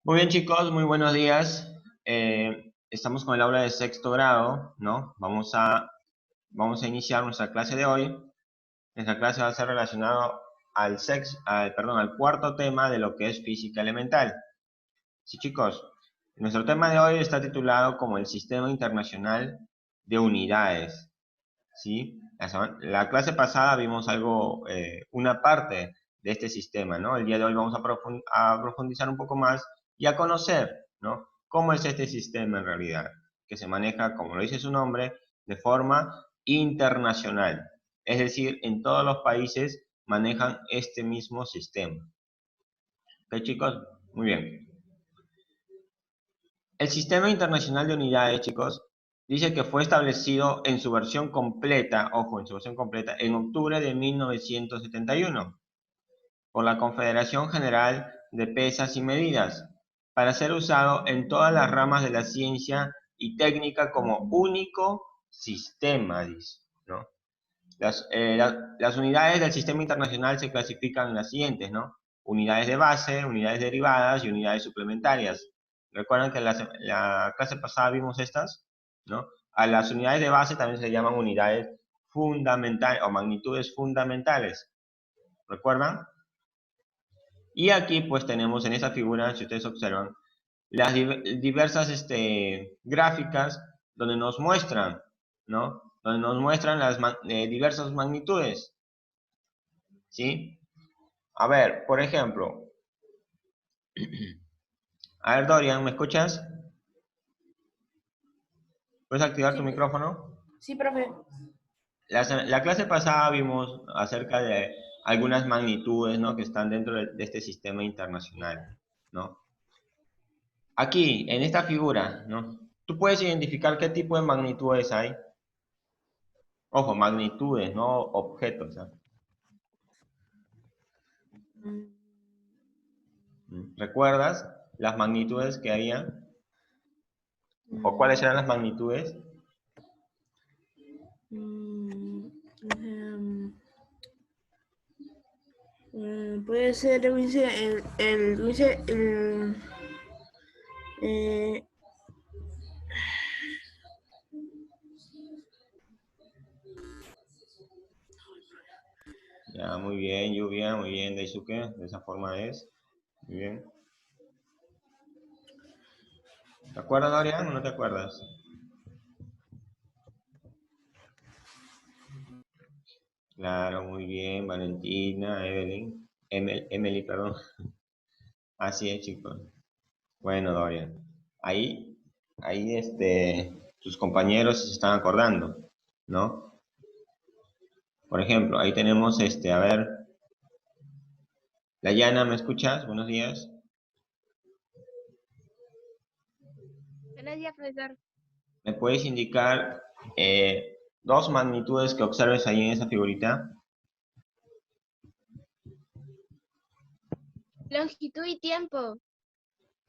Muy bien, chicos, muy buenos días. Estamos con el aula de sexto grado, ¿no? Vamos a iniciar nuestra clase de hoy. Nuestra clase va a ser relacionada al cuarto tema de lo que es física elemental. Sí, chicos, nuestro tema de hoy está titulado como el Sistema Internacional de Unidades, ¿sí? La clase pasada vimos una parte de este sistema, ¿no? El día de hoy vamos a profundizar un poco más y a conocer, ¿no? Cómo es este sistema en realidad, que se maneja, como lo dice su nombre, de forma internacional. Es decir, en todos los países manejan este mismo sistema. ¿Ok, chicos? Muy bien. El Sistema Internacional de Unidades, chicos, dice que fue establecido en su versión completa, ojo, en su versión completa, en octubre de 1971 por la Confederación General de Pesas y Medidas, para ser usado en todas las ramas de la ciencia y técnica como único sistema, dice, ¿no? Las unidades del sistema internacional se clasifican en las siguientes, ¿no? Unidades de base, unidades derivadas y unidades suplementarias. ¿Recuerdan que en la clase pasada vimos estas? ¿No? A las unidades de base también se llaman unidades fundamentales o magnitudes fundamentales. ¿Recuerdan? Y aquí pues tenemos en esta figura, si ustedes observan, las diversas gráficas donde nos muestran, ¿no? Donde nos muestran las diversas magnitudes, ¿sí? A ver, por ejemplo, a ver, Dorian, ¿me escuchas? ¿Puedes activar tu Sí, micrófono? sí, profe. La clase pasada vimos acerca de algunas magnitudes, ¿no? Que están dentro de este sistema internacional, ¿no? Aquí, en esta figura, ¿no? Tú puedes identificar qué tipo de magnitudes hay. Ojo, magnitudes, no objetos, ¿ah? ¿Recuerdas las magnitudes que había? ¿O cuáles eran las magnitudes? Puede ser, dice, dice, eh, Ya, muy bien, Lluvia, muy bien, Daisuke, de esa forma es. Muy bien. ¿Te acuerdas, Dorian, o no te acuerdas? Claro, muy bien, Valentina, Evelyn, Emily, perdón. Así es, chicos. Bueno, Dorian, ahí, tus compañeros se están acordando, ¿no? Por ejemplo, ahí tenemos, a ver, Dayana, ¿me escuchas? Buenos días. Buenos días, profesor. ¿Me puedes indicar dos magnitudes que observes ahí en esa figurita? Longitud y tiempo.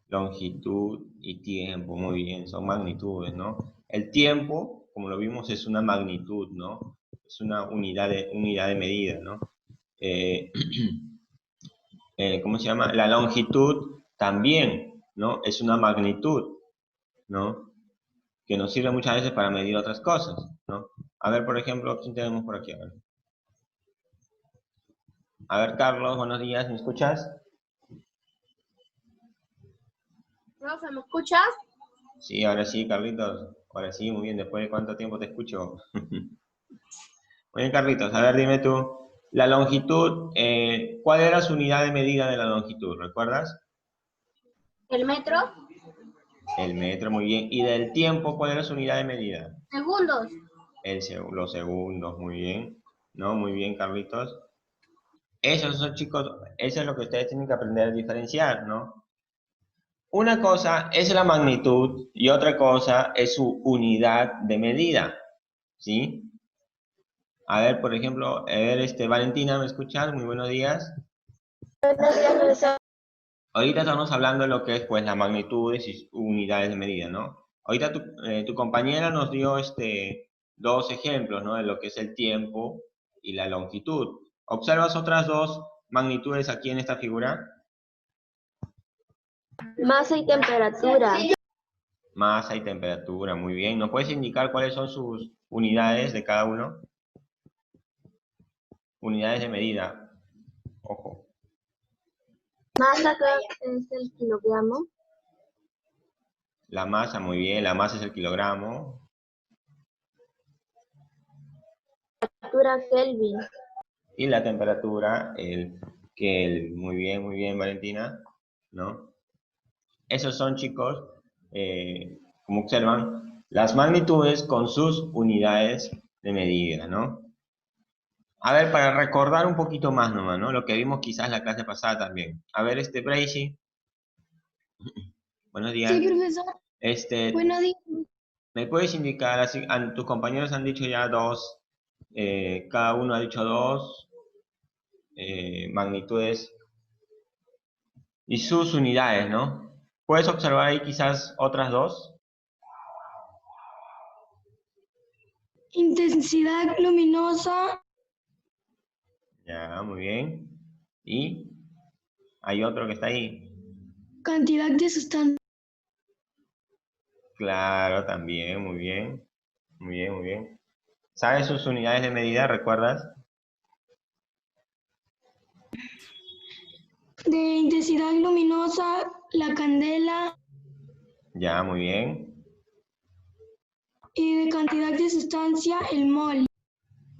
Longitud y tiempo, muy bien, son magnitudes, ¿no? El tiempo, como lo vimos, es una magnitud, ¿no? Es una unidad de medida, ¿no? Eh, ¿Cómo se llama? La longitud también, ¿no? Es una magnitud, ¿no? Que nos sirve muchas veces para medir otras cosas, ¿no? A ver, por ejemplo, ¿quién tenemos por aquí? A ver, Carlos, buenos días, ¿me escuchas? Profe, ¿me escuchas? Sí, ahora sí, Carlitos. Ahora sí, muy bien. ¿Después de cuánto tiempo te escucho? Muy bien, Carlitos. A ver, dime tú. La longitud, ¿cuál era su unidad de medida de la longitud? ¿Recuerdas? El metro. El metro, muy bien. ¿Y del tiempo, cuál era su unidad de medida? Segundos. Los segundos, muy bien. ¿No? Muy bien, Carlitos. Esos son chicos, eso es lo que ustedes tienen que aprender a diferenciar, ¿no? Una cosa es la magnitud y otra cosa es su unidad de medida, ¿sí? A ver, por ejemplo, a ver, Valentina, ¿me escuchas? Muy buenos días. Buenos días, profesor. Ahorita estamos hablando de lo que es, pues, las magnitudes y unidades de medida, ¿no? Ahorita tu compañera nos dio, dos ejemplos, ¿no? De lo que es el tiempo y la longitud. ¿Observas otras dos magnitudes aquí en esta figura? Masa y temperatura. Masa y temperatura, muy bien. ¿Nos puedes indicar cuáles son sus unidades de cada uno? Unidades de medida. Ojo. Masa es el kilogramo. La masa, muy bien. La masa es el kilogramo. Temperatura Kelvin. Y la temperatura, el Kelvin. Muy bien, Valentina. ¿No? Esos son, chicos, como observan, las magnitudes con sus unidades de medida, ¿no? A ver, para recordar un poquito más nomás, ¿no? Lo que vimos quizás la clase pasada también. A ver, Bracy. Buenos días. Sí, profesor. Buenos días. ¿Me puedes indicar, así, tus compañeros han dicho ya dos, cada uno ha dicho dos magnitudes y sus unidades, ¿no? ¿Puedes observar ahí quizás otras dos? Intensidad luminosa, Ya, muy bien. ¿Y hay otro que está ahí? cantidad de sustancia, Claro, también, muy bien. Muy bien, muy bien. ¿Sabes sus unidades de medida, recuerdas? de intensidad luminosa, la candela, Ya, muy bien. y de cantidad de sustancia, el mol.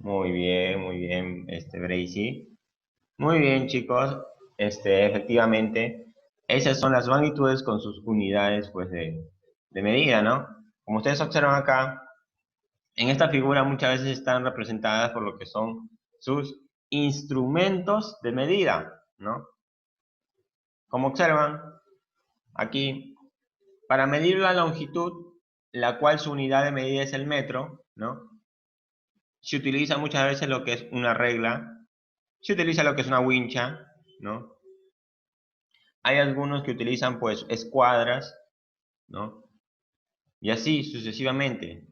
Muy bien, Bracy. Muy bien, chicos. Efectivamente, esas son las magnitudes con sus unidades, pues, de medida, ¿no? Como ustedes observan acá, en esta figura muchas veces están representadas por lo que son sus instrumentos de medida, ¿no? Como observan, aquí, para medir la longitud, la cual su unidad de medida es el metro, ¿no? Se utiliza muchas veces lo que es una regla, se utiliza lo que es una wincha, ¿no? Hay algunos que utilizan, pues, escuadras, ¿no? Y así sucesivamente.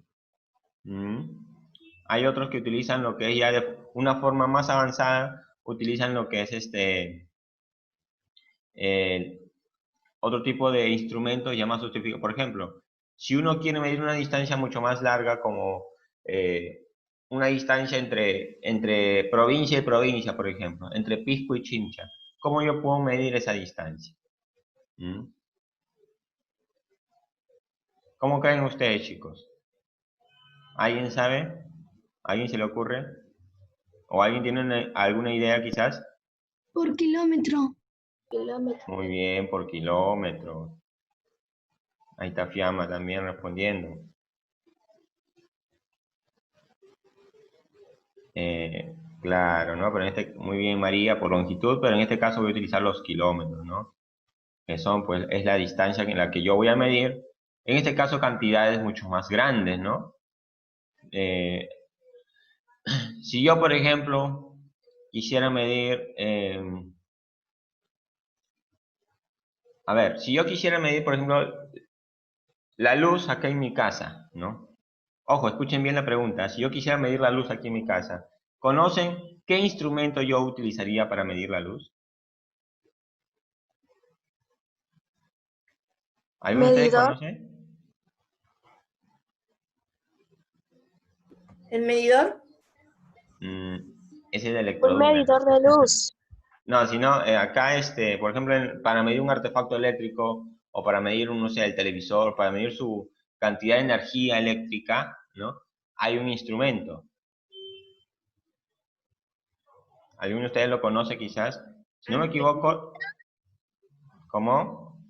Hay otros que utilizan lo que es ya de una forma más avanzada, utilizan lo que es otro tipo de instrumentos ya más sofisticados. Por ejemplo, si uno quiere medir una distancia mucho más larga, como una distancia entre provincia y provincia, por ejemplo, entre Pisco y Chincha, ¿cómo yo puedo medir esa distancia? ¿Cómo creen ustedes, chicos? ¿Alguien sabe? ¿Alguien se le ocurre? ¿O alguien tiene alguna idea quizás? Por kilómetro. Muy bien, por kilómetro. Ahí está Fiamma también respondiendo. Claro, ¿no? Pero muy bien María, por longitud, pero en este caso voy a utilizar los kilómetros, ¿no? Que son, pues, es la distancia en la que yo voy a medir. En este caso, cantidades mucho más grandes, ¿no? Si yo, por ejemplo, quisiera medir, a ver, si yo quisiera medir, por ejemplo, la luz acá en mi casa, ¿no? Ojo, escuchen bien la pregunta. Si yo quisiera medir la luz aquí en mi casa, ¿conocen qué instrumento yo utilizaría para medir la luz? ¿Alguno de ustedes Medidor. conoce? ¿El medidor? Ese es de Un electroduras. medidor de luz. No, sino acá, por ejemplo, para medir un artefacto eléctrico o para medir, no sé, el televisor, para medir su cantidad de energía eléctrica, ¿no? Hay un instrumento. ¿Alguno de ustedes lo conoce quizás? Si no me equivoco, ¿cómo?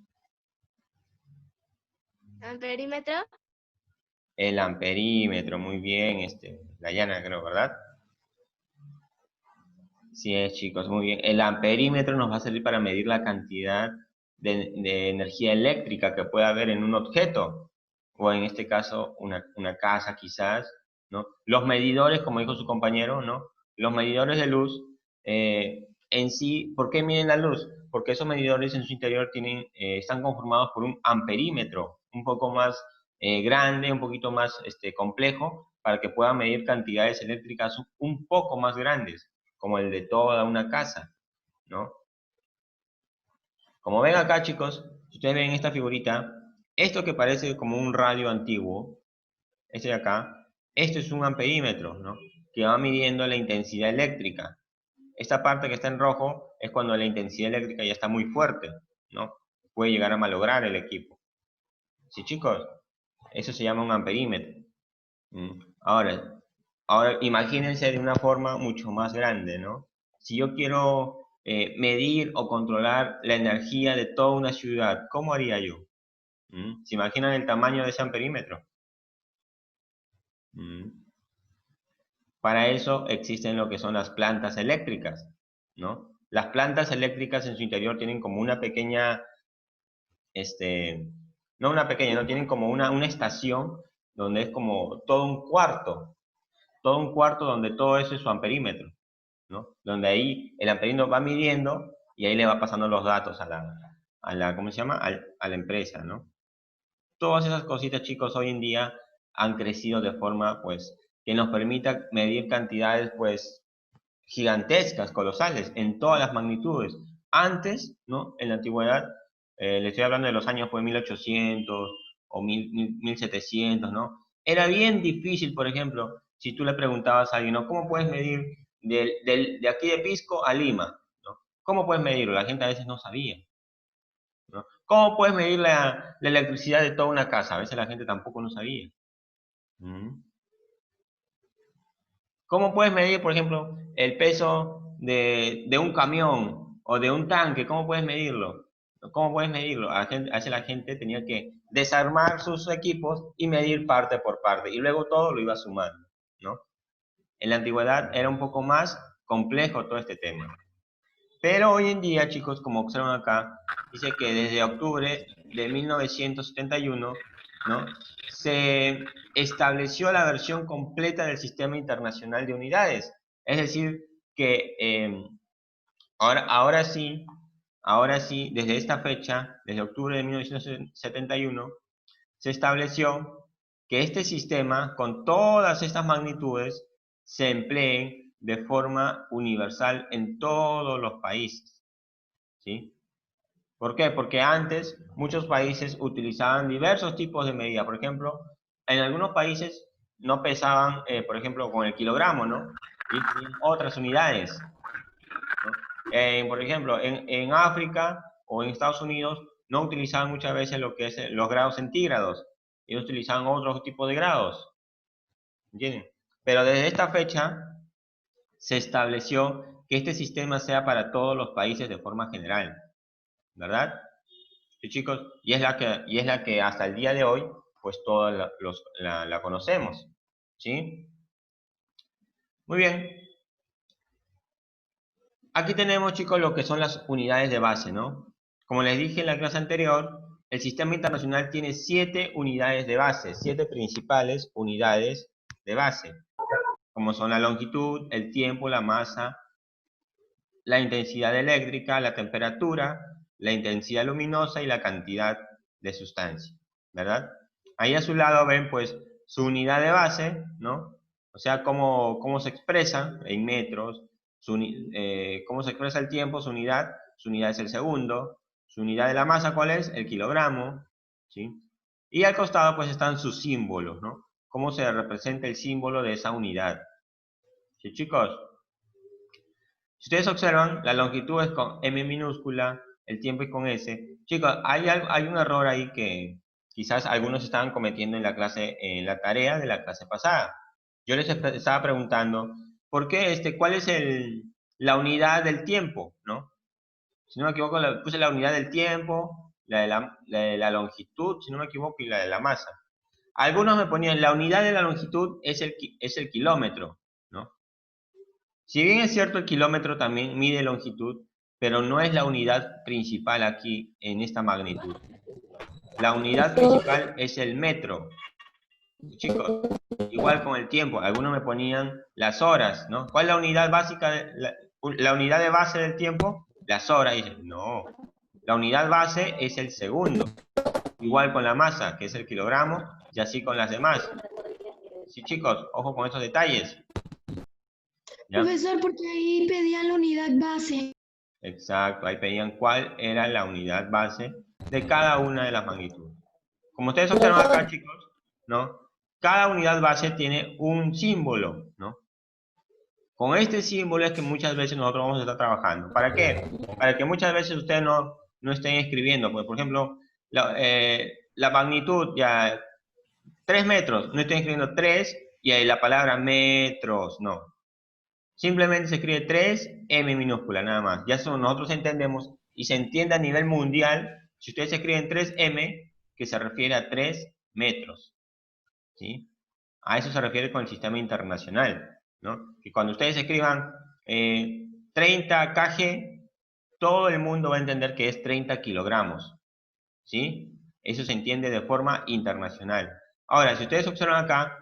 Amperímetro. El amperímetro, muy bien, Dayana creo, ¿verdad? Sí es, chicos, muy bien. El amperímetro nos va a servir para medir la cantidad de energía eléctrica que puede haber en un objeto, o en este caso una casa quizás, ¿no? Los medidores, como dijo su compañero, ¿no? Los medidores de luz, en sí, ¿por qué miden la luz? Porque esos medidores en su interior están conformados por un amperímetro, un poco más grande, un poquito más complejo, para que puedan medir cantidades eléctricas un poco más grandes, como el de toda una casa, ¿no? Como ven acá, chicos, Si ustedes ven esta figurita, esto que parece como un radio antiguo, este de acá, esto es un amperímetro, ¿no? Que va midiendo la intensidad eléctrica. Esta parte que está en rojo es cuando la intensidad eléctrica ya está muy fuerte, ¿no? Puede llegar a malograr el equipo. ¿Sí, chicos? Eso se llama un amperímetro. Ahora imagínense de una forma mucho más grande, ¿no? Si yo quiero medir o controlar la energía de toda una ciudad, ¿cómo haría yo? ¿Se imaginan el tamaño de ese amperímetro? Para eso existen lo que son las plantas eléctricas, ¿no? Las plantas eléctricas en su interior tienen como una pequeña, no una pequeña, no tienen como una estación donde es como todo un cuarto donde todo eso es su amperímetro, ¿no? Donde ahí el amperímetro va midiendo y ahí le va pasando los datos a la ¿cómo se llama? A la empresa, ¿no? Todas esas cositas, chicos, hoy en día han crecido de forma, pues, que nos permita medir cantidades, pues, gigantescas, colosales, en todas las magnitudes. Antes, ¿no? En la antigüedad, le estoy hablando de los años, pues, 1800 o 1700, ¿no? Era bien difícil, por ejemplo, si tú le preguntabas a alguien, ¿no? ¿Cómo puedes medir de aquí de Pisco a Lima? ¿No? ¿Cómo puedes medirlo? La gente a veces no sabía, ¿no? ¿Cómo puedes medir la electricidad de toda una casa? A veces la gente tampoco no sabía. ¿Cómo puedes medir, por ejemplo, el peso de un camión o de un tanque? ¿Cómo puedes medirlo? ¿Cómo puedes medirlo? A veces la gente tenía que desarmar sus equipos y medir parte por parte. Y luego todo lo iba sumando, ¿no? En la antigüedad era un poco más complejo todo este tema. Pero hoy en día, chicos, como observan acá, dice que desde octubre de 1971, ¿no? Se estableció la versión completa del Sistema Internacional de Unidades. Es decir, que ahora sí, desde esta fecha, desde octubre de 1971, se estableció que este sistema, con todas estas magnitudes, se empleen de forma universal en todos los países, ¿sí? ¿Por qué? Porque antes muchos países utilizaban diversos tipos de medida. Por ejemplo, en algunos países no pesaban, por ejemplo, con el kilogramo, ¿no? Y tenían otras unidades, ¿no? Por ejemplo, en África o en Estados Unidos no utilizaban muchas veces lo que es los grados centígrados. Ellos utilizaban otro tipo de grados, ¿entienden? Pero desde esta fecha se estableció que este sistema sea para todos los países de forma general, ¿verdad? Sí, chicos, y es la que hasta el día de hoy, pues todos la conocemos, ¿sí? Muy bien. Aquí tenemos, chicos, lo que son las unidades de base, ¿no? Como les dije en la clase anterior, el sistema internacional tiene 7 unidades de base, 7 principales unidades de base, como son la longitud, el tiempo, la masa, la intensidad eléctrica, la temperatura, la intensidad luminosa y la cantidad de sustancia, ¿verdad? Ahí a su lado ven, pues, su unidad de base, ¿no? O sea, cómo se expresa en metros, cómo se expresa el tiempo, su unidad es el segundo, su unidad de la masa, ¿cuál es? El kilogramo, ¿sí? Y al costado, pues, están sus símbolos, ¿no? Cómo se representa el símbolo de esa unidad. ¿Sí, chicos? Si ustedes observan, la longitud es con M minúscula, el tiempo es con S. Chicos, hay un error ahí que quizás algunos estaban cometiendo en la clase, en la tarea de la clase pasada. Yo les estaba preguntando, ¿por qué cuál es la unidad del tiempo, ¿no? Si no me equivoco, puse la unidad del tiempo, la de la longitud, si no me equivoco, y la de la masa. Algunos me ponían, la unidad de la longitud es el kilómetro, ¿no? Si bien es cierto, el kilómetro también mide longitud, pero no es la unidad principal aquí en esta magnitud. La unidad principal es el metro. Chicos, igual con el tiempo. Algunos me ponían las horas, ¿no? ¿Cuál es la unidad básica, la unidad de base del tiempo? Las horas. Y dicen, no, la unidad base es el segundo. Igual con la masa, que es el kilogramo, y así con las demás. Sí, chicos, ojo con esos detalles. ¿Ya? Profesor, porque ahí pedían la unidad base. Exacto, ahí pedían cuál era la unidad base de cada una de las magnitudes. Como ustedes observan acá, chicos, ¿no? Cada unidad base tiene un símbolo, ¿no? Con este símbolo es que muchas veces nosotros vamos a estar trabajando. ¿Para qué? Para que muchas veces ustedes no estén escribiendo. Pues, por ejemplo, la magnitud, ya 3 metros, no estén escribiendo 3 y ahí la palabra metros, no. Simplemente se escribe 3, M minúscula, nada más. Ya eso nosotros entendemos y se entiende a nivel mundial, si ustedes escriben 3M, que se refiere a 3 metros. ¿Sí? A eso se refiere con el sistema internacional, ¿no? Que cuando ustedes escriban 30 kg, todo el mundo va a entender que es 30 kilogramos, ¿sí? Eso se entiende de forma internacional. Ahora, si ustedes observan acá,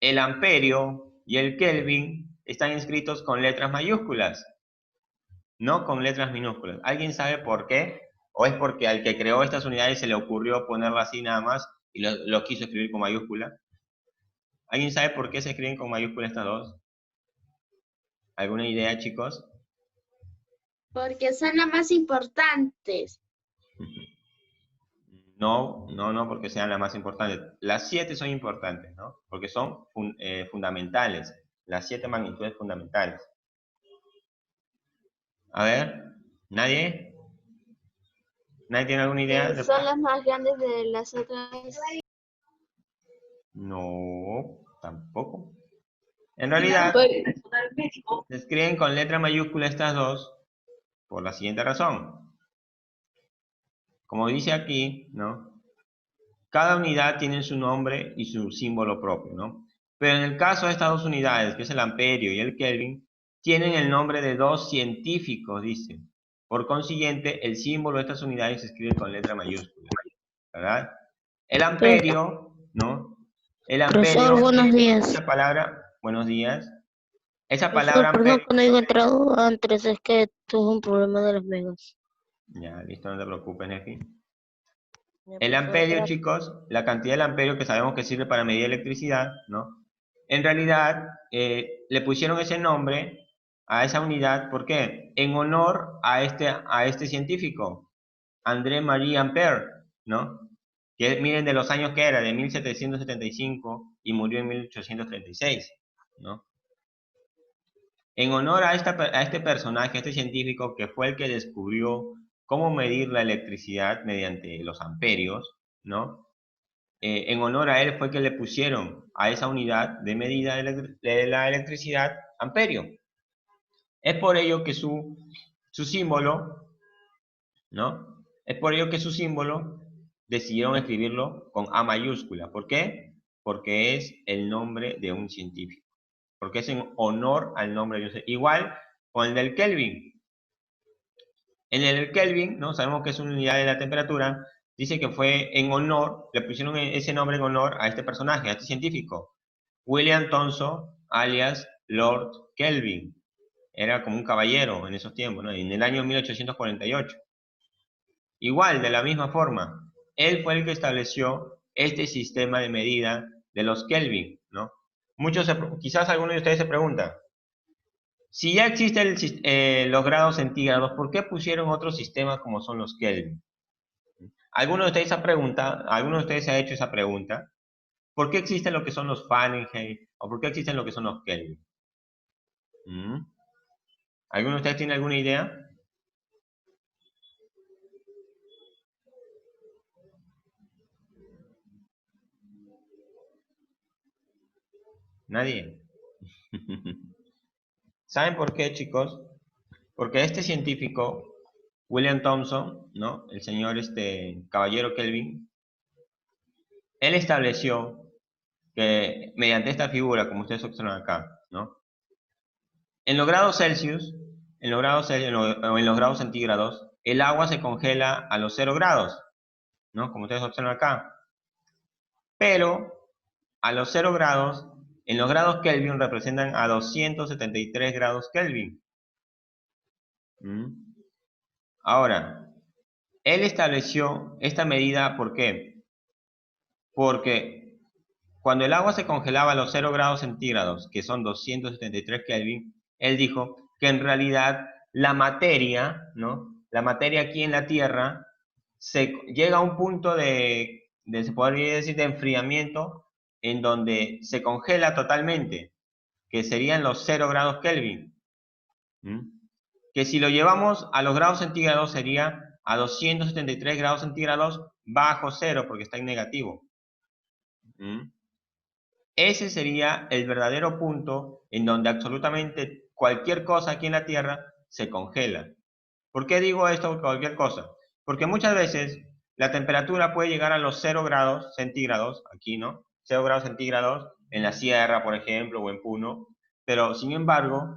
el amperio y el Kelvin están escritos con letras mayúsculas, no con letras minúsculas. ¿Alguien sabe por qué? ¿O es porque al que creó estas unidades se le ocurrió ponerlo así nada más y lo quiso escribir con mayúscula? ¿Alguien sabe por qué se escriben con mayúsculas estas dos? ¿Alguna idea, chicos? Porque son las más importantes. No, porque sean las más importantes. Las 7 son importantes, ¿no? Porque son fundamentales. Las 7 magnitudes fundamentales. A ver, ¿nadie? ¿Nadie tiene alguna idea? Son las más grandes de las otras. No, tampoco. En realidad, se escriben con letra mayúscula estas dos por la siguiente razón. Como dice aquí, ¿no? Cada unidad tiene su nombre y su símbolo propio, ¿no? Pero en el caso de estas dos unidades, que es el amperio y el Kelvin, tienen el nombre de dos científicos, dice. Por consiguiente, el símbolo de estas unidades se escribe con letra mayúscula, ¿verdad? El amperio, ¿no? El amperio, Profesor, buenos días. esa palabra, buenos días. Esa Profesor, palabra perdón amperio. que no haya entrado antes, es que tuve un problema de los megas. Ya, listo, no te preocupes, Nefi. Ya, El profesor, amperio, gracias. chicos, la cantidad del amperio que sabemos que sirve para medir electricidad, ¿no? En realidad, le pusieron ese nombre a esa unidad, ¿por qué? En honor a este científico, André-Marie Ampère, ¿no? Que miren de los años que era, de 1775 y murió en 1836, ¿no? En honor a este personaje, a este científico que fue el que descubrió cómo medir la electricidad mediante los amperios, ¿no? En honor a él fue que le pusieron a esa unidad de medida de la electricidad amperio. Es por ello que su símbolo, ¿no? Es por ello que su símbolo decidieron escribirlo con A mayúscula. ¿Por qué? Porque es el nombre de un científico. Porque es en honor al nombre de un científico. Igual con el del Kelvin. En el Kelvin, ¿no? Sabemos que es una unidad de la temperatura. Dice que fue en honor, le pusieron ese nombre en honor a este personaje, a este científico. William Thomson, alias Lord Kelvin. Era como un caballero en esos tiempos, ¿no? En el año 1848. Igual, de la misma forma, él fue el que estableció este sistema de medida de los Kelvin, ¿no? Quizás alguno de ustedes se pregunta, si ya existen los grados centígrados, ¿por qué pusieron otro sistema como son los Kelvin? ¿Alguno de ustedes se ha hecho esa pregunta? ¿Por qué existen lo que son los Fahrenheit? ¿O por qué existen lo que son los Kelvin? ¿Alguno de ustedes tiene alguna idea? ¿Nadie? ¿Saben por qué, chicos? Porque este científico, William Thomson, ¿no? El señor caballero Kelvin, él estableció que mediante esta figura, como ustedes observan acá, ¿no? En los grados Celsius, o en los grados centígrados, el agua se congela a los 0 grados, ¿no? Como ustedes observan acá. Pero a los 0 grados, en los grados Kelvin representan a 273 grados Kelvin. Ahora, él estableció esta medida, ¿por qué? Porque cuando el agua se congelaba a los 0 grados centígrados, que son 273 Kelvin, él dijo que en realidad la materia, ¿no? La materia aquí en la Tierra se llega a un punto se podría decir, de enfriamiento en donde se congela totalmente, que serían los 0 grados Kelvin. Que si lo llevamos a los grados centígrados sería a 273 grados centígrados bajo cero, porque está en negativo. Ese sería el verdadero punto en donde absolutamente cualquier cosa aquí en la Tierra se congela. ¿Por qué digo esto, cualquier cosa? Porque muchas veces la temperatura puede llegar a los 0 grados centígrados, aquí, ¿no? 0 grados centígrados en la Sierra, por ejemplo, o en Puno, pero sin embargo,